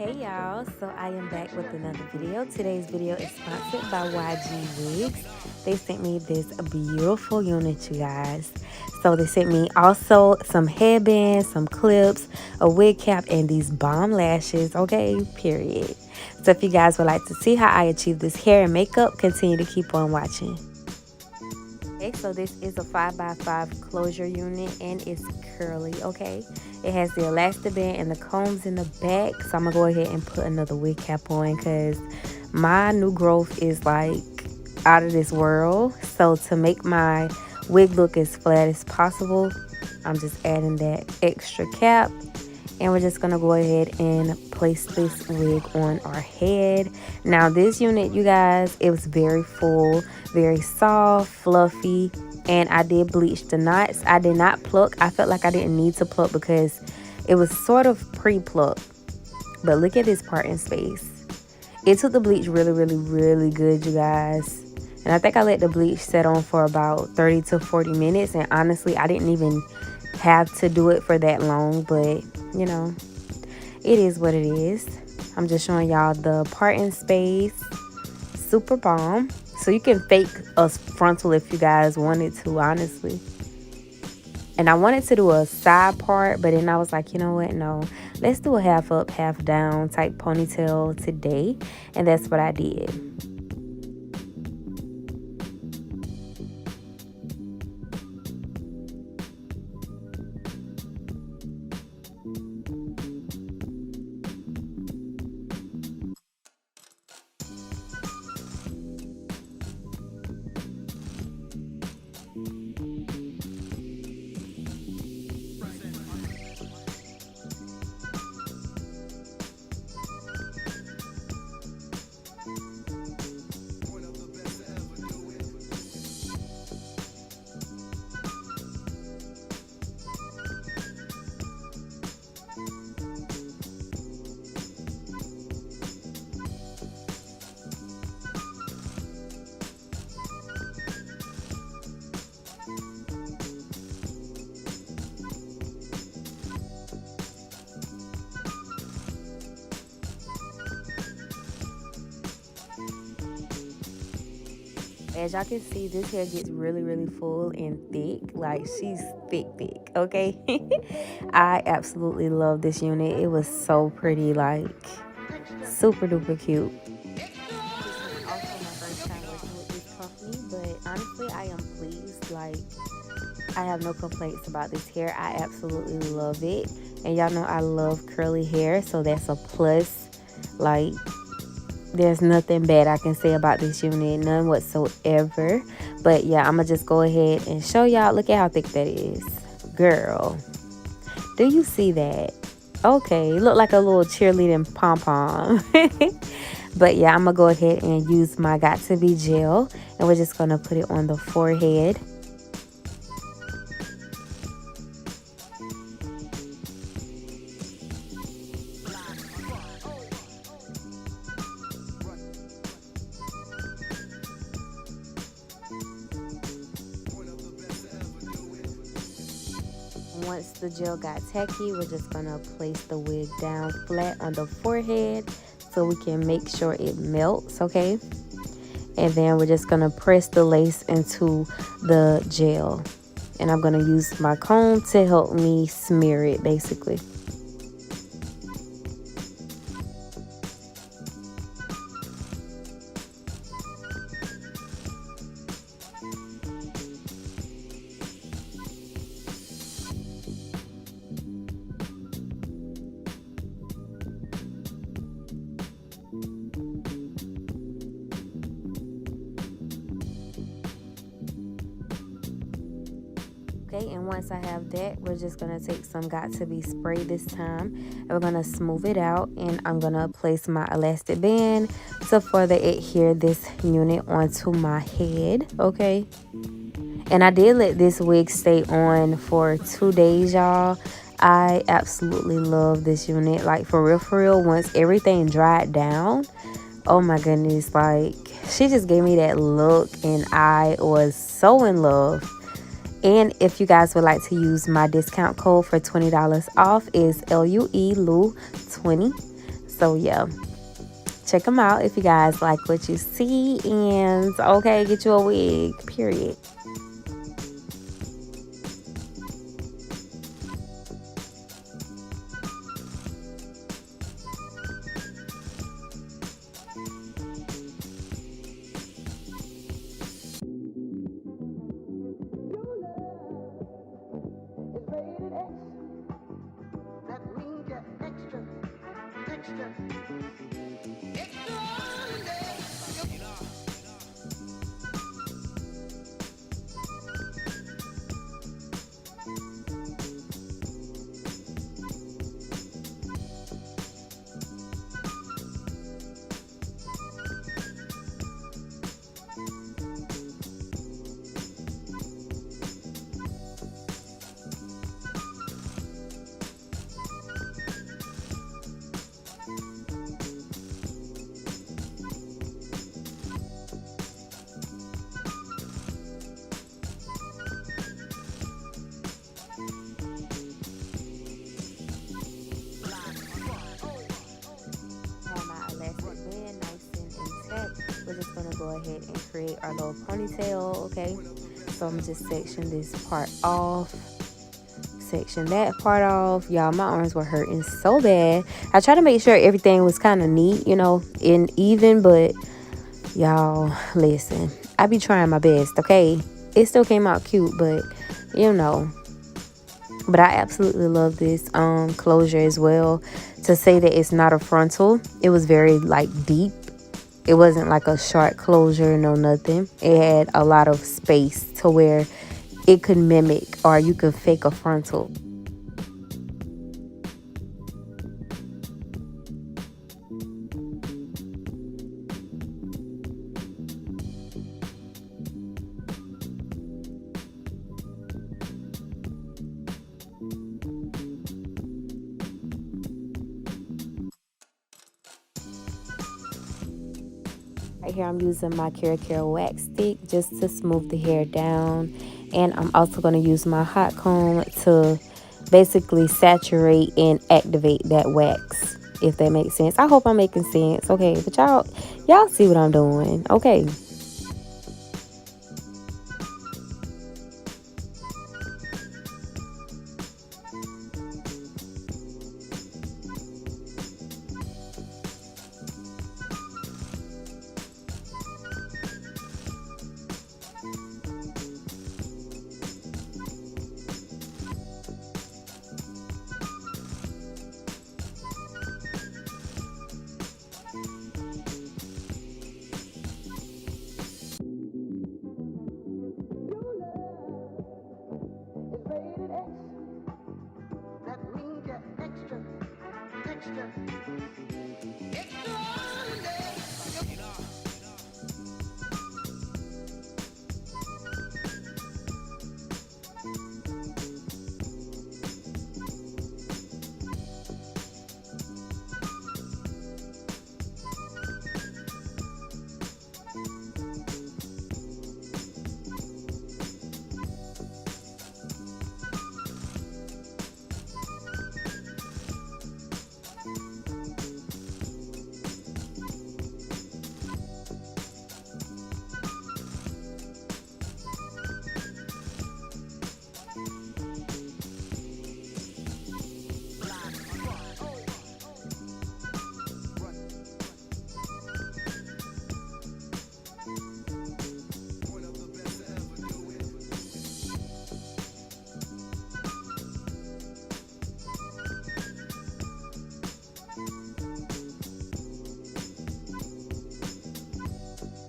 Hey y'all, so I am back with another video. Today's video is sponsored by YGwigs. They sent me this beautiful unit, you guys. So they sent me also some headbands, some clips, a wig cap, and these bomb lashes, okay, period. So if you guys would like to see how I achieve this hair and makeup, continue to keep on watching. Okay, so this is a 5x5 closure unit and it's curly, okay? It has the elastic band and the combs in the back. So I'm gonna go ahead and put another wig cap on because my new growth is like out of this world. So to make my wig look as flat as possible, I'm just adding that extra cap. And we're just gonna go ahead and place this wig on our head. Now this unit, you guys, it was very full, very soft, fluffy, and I did bleach the knots. I did not pluck. I felt like I didn't need to pluck because it was sort of pre-plucked. But look at this part in space. It took the bleach really good, you guys. And I think I let the bleach set on for about 30 to 40 minutes. And honestly, I didn't even have to do it for that long, but you know, it is what it is. I'm just showing y'all the part in space. Super bomb. So you can fake a frontal if you guys wanted to, honestly. And I wanted to do a side part, but then I was like, you know what, no, let's do a half up, half down type ponytail today. And that's what I did. As y'all can see, this hair gets really full and thick. Like, she's thick, okay? I absolutely love this unit. It was so pretty, like, super duper cute. This is also my first time working with this company, but honestly, I am pleased. Like, I have no complaints about this hair. I absolutely love it. And y'all know I love curly hair, so that's a plus. Like, there's nothing bad I can say about this unit, none whatsoever. But yeah, I'm gonna just go ahead and show y'all. Look at how thick that is, girl. Do you see that? Okay, look like a little cheerleading pom-pom. But yeah, I'm gonna go ahead and use my Got To Be gel, and we're just gonna put it on the forehead. Once the gel got tacky, we're just gonna place the wig down flat on the forehead so we can make sure it melts, okay? And then we're just gonna press the lace into the gel. And I'm gonna use my comb to help me smear it, basically. Okay, and once I have that, we're just gonna take some Got To Be spray this time, and we're gonna smooth it out, and I'm gonna place my elastic band to further adhere this unit onto my head, okay? And I did let this wig stay on for 2 days, y'all. I absolutely love this unit. Like, for real, once everything dried down, oh my goodness, like, she just gave me that look, and I was so in love. And if you guys would like to use my discount code for $20 off, is LUELU20. So yeah, check them out if you guys like what you see. And okay, get you a wig, period. We're just gonna go ahead and create our little ponytail, okay? So I'm just section this part off, section that part off. Y'all, my arms were hurting so bad. I tried to make sure everything was kind of neat, you know, and even, but y'all, listen, I be trying my best, okay? It still came out cute, but you know. But I absolutely love this closure as well. To say that it's not a frontal, it was very like deep. It wasn't like a short closure, no nothing. It had a lot of space to where it could mimic, or you could fake a frontal. Right here I'm using my Cara wax stick just to smooth the hair down, and I'm also going to use my hot comb to basically saturate and activate that wax, if that makes sense. I hope I'm making sense. Okay, but y'all see what I'm doing. Okay.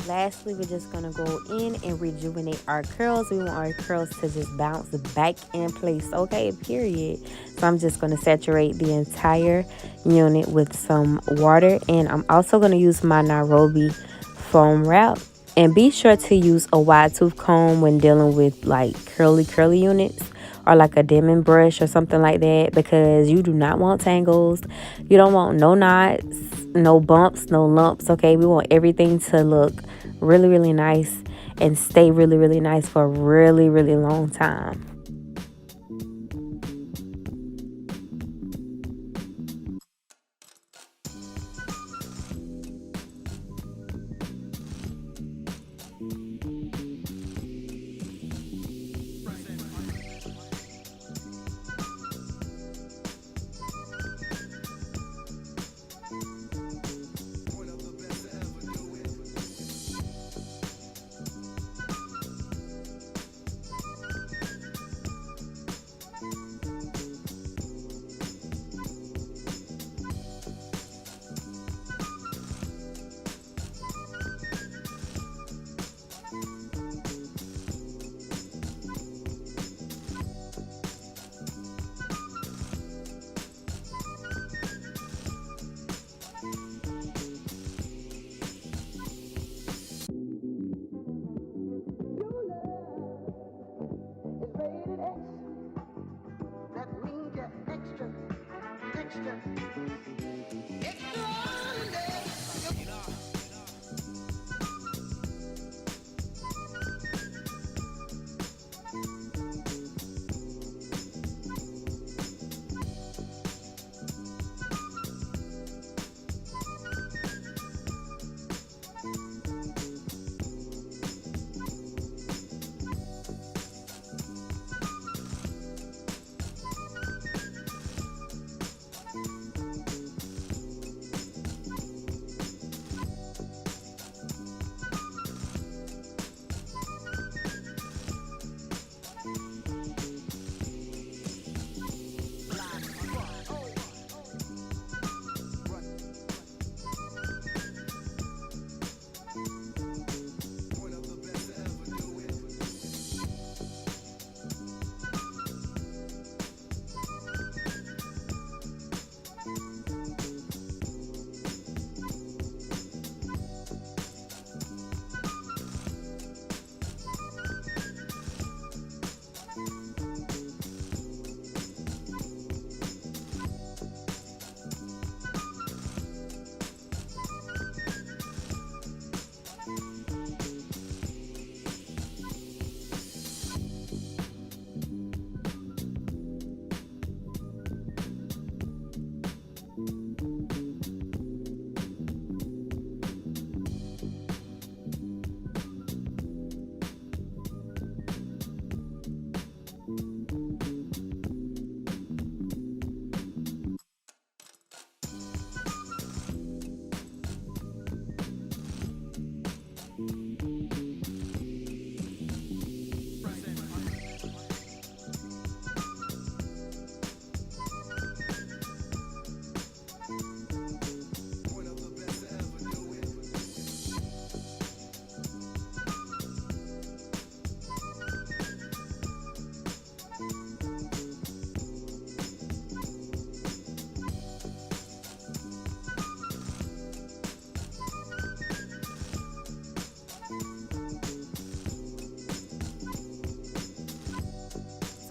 Lastly, we're just going to go in and rejuvenate our curls. We want our curls to just bounce back in place, okay, period. So I'm just going to saturate the entire unit with some water, and I'm also going to use my Nairobi foam wrap. And be sure to use a wide tooth comb when dealing with like curly units, or like a diamond brush or something like that, because you do not want tangles. You don't want no knots, no bumps, no lumps, okay? We want everything to look really nice and stay really nice for a really long time.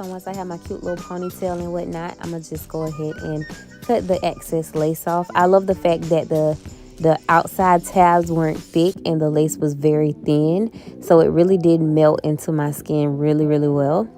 So once I have my cute little ponytail and whatnot, I'm gonna just go ahead and cut the excess lace off. I love the fact that the outside tabs weren't thick and the lace was very thin, so it really did melt into my skin really, really well.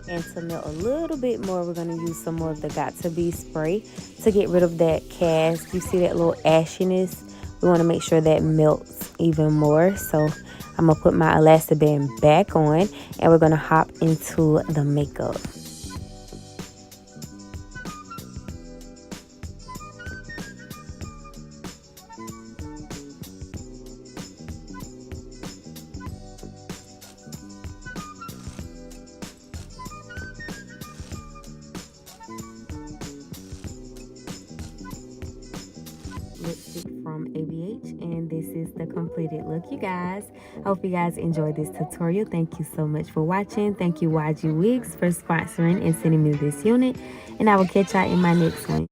And to melt a little bit more, we're going to use some more of the Got To Be spray to get rid of that cast. You see that little ashiness? We want to make sure that melts even more. So I'm going to put my elastic band back on and we're going to hop into the makeup. Lipstick from ABH, and this is the completed look, you guys. I hope you guys enjoyed this tutorial. Thank you so much for watching. Thank you YGwigs for sponsoring and sending me this unit, and I will catch y'all in my next one.